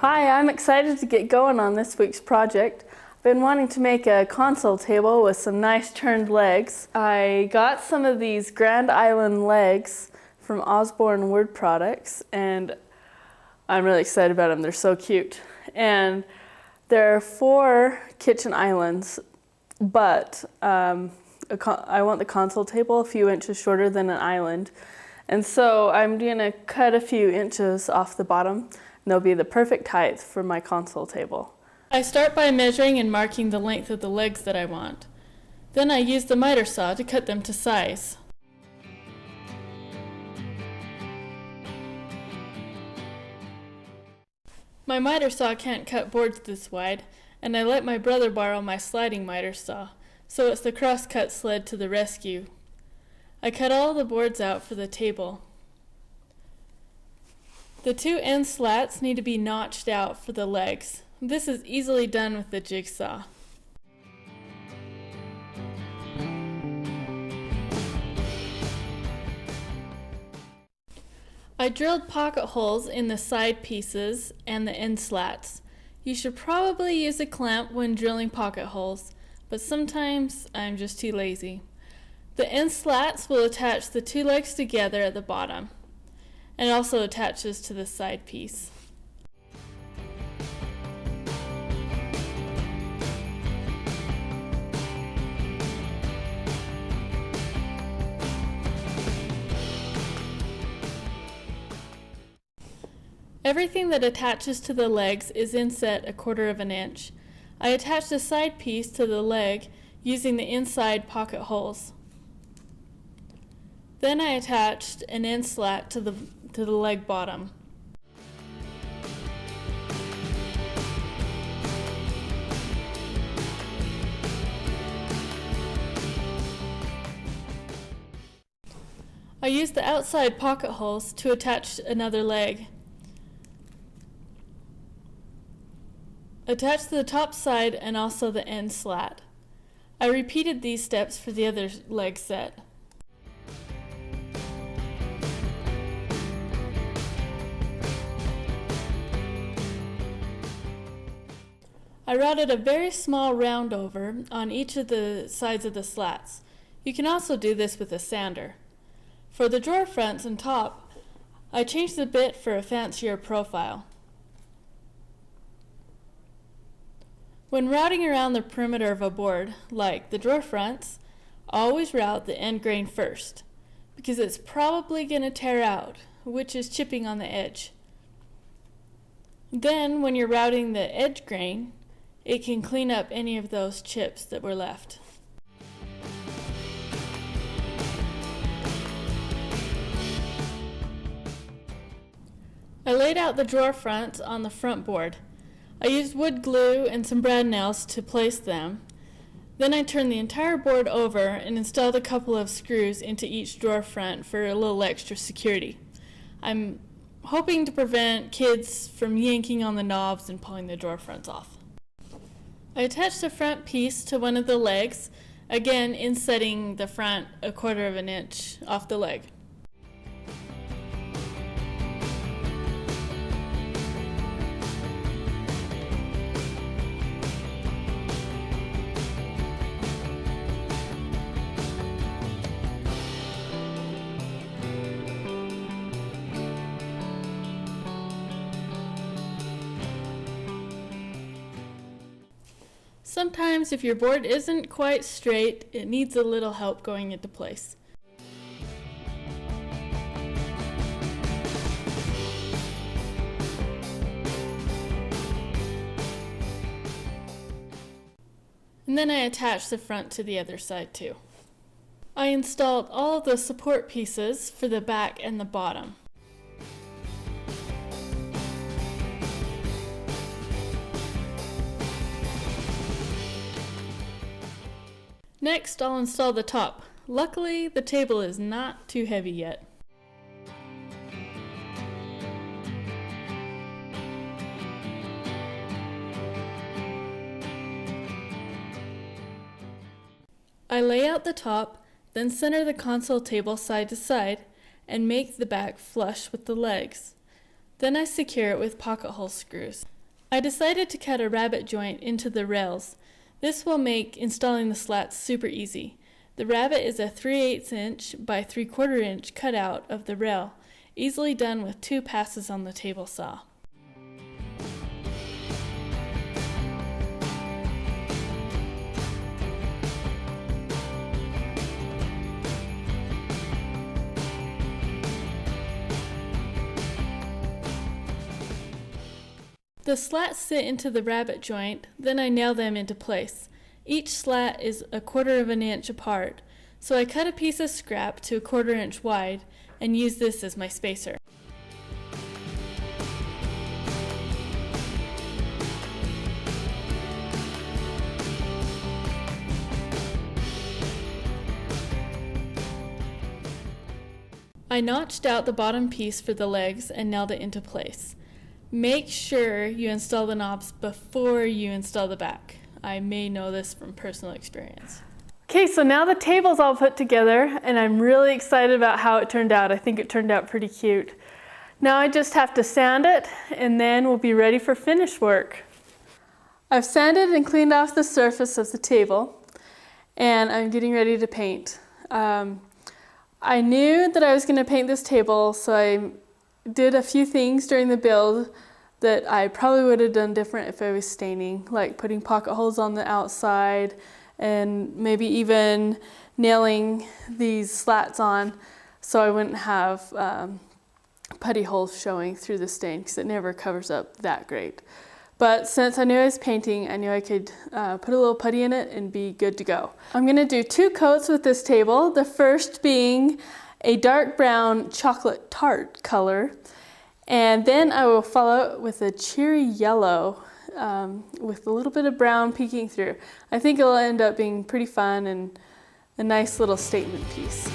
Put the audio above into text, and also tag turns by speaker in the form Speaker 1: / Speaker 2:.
Speaker 1: Hi, I'm excited to get going on this week's project. I've been wanting to make a console table with some nice turned legs. I got some of these Grand Island legs from Osborne Wood Products, and I'm really excited about them. They're so cute. And there are 4 kitchen islands, but I want the console table a few inches shorter than an island. And so I'm gonna cut a few inches off the bottom, and they'll be the perfect height for my console table. I start by measuring and marking the length of the legs that I want. Then I use the miter saw to cut them to size. My miter saw can't cut boards this wide, and I let my brother borrow my sliding miter saw, so it's the cross-cut sled to the rescue. I cut all the boards out for the table. The 2 end slats need to be notched out for the legs. This is easily done with the jigsaw. I drilled pocket holes in the side pieces and the end slats. You should probably use a clamp when drilling pocket holes, but sometimes I'm just too lazy. The end slats will attach the 2 legs together at the bottom, and it also attaches to the side piece. Everything that attaches to the legs is inset 1/4 inch. I attached a side piece to the leg using the inside pocket holes. Then I attached an end slat to the leg bottom. I used the outside pocket holes to attach another leg. Attach the top side and also the end slat. I repeated these steps for the other leg set. I routed a very small round over on each of the sides of the slats. You can also do this with a sander. For the drawer fronts and top, I changed the bit for a fancier profile. When routing around the perimeter of a board, like the drawer fronts, always route the end grain first, because it's probably going to tear out, which is chipping on the edge. Then, when you're routing the edge grain, it can clean up any of those chips that were left. I laid out the drawer fronts on the front board. I used wood glue and some brad nails to place them. Then I turned the entire board over and installed a couple of screws into each drawer front for a little extra security. I'm hoping to prevent kids from yanking on the knobs and pulling the drawer fronts off. I attached the front piece to one of the legs, again insetting the front 1/4 inch off the leg. Sometimes if your board isn't quite straight, it needs a little help going into place. And then I attached the front to the other side too. I installed all of the support pieces for the back and the bottom. Next, I'll install the top. Luckily, the table is not too heavy yet. I lay out the top, then center the console table side to side and make the back flush with the legs. Then I secure it with pocket hole screws. I decided to cut a rabbet joint into the rails. This will make installing the slats super easy. The rabbet is a 3/8 inch by 3/4 inch cutout of the rail, easily done with 2 passes on the table saw. The slats sit into the rabbet joint, then I nail them into place. Each slat is 1/4 inch apart, so I cut a piece of scrap to 1/4 inch wide and use this as my spacer. I notched out the bottom piece for the legs and nailed it into place. Make sure you install the knobs before you install the back. I may know this from personal experience. Okay, so now the table's all put together and I'm really excited about how it turned out. I think it turned out pretty cute. Now I just have to sand it and then we'll be ready for finish work. I've sanded and cleaned off the surface of the table and I'm getting ready to paint. I knew that I was going to paint this table, so I did a few things during the build that I probably would have done different if I was staining, like putting pocket holes on the outside and maybe even nailing these slats on so I wouldn't have putty holes showing through the stain because it never covers up that great. But since I knew I was painting, I knew I could put a little putty in it and be good to go. I'm going to do 2 coats with this table, the first being a dark brown chocolate tart color, and then I will follow it with a cherry yellow with a little bit of brown peeking through. I think it'll end up being pretty fun and a nice little statement piece.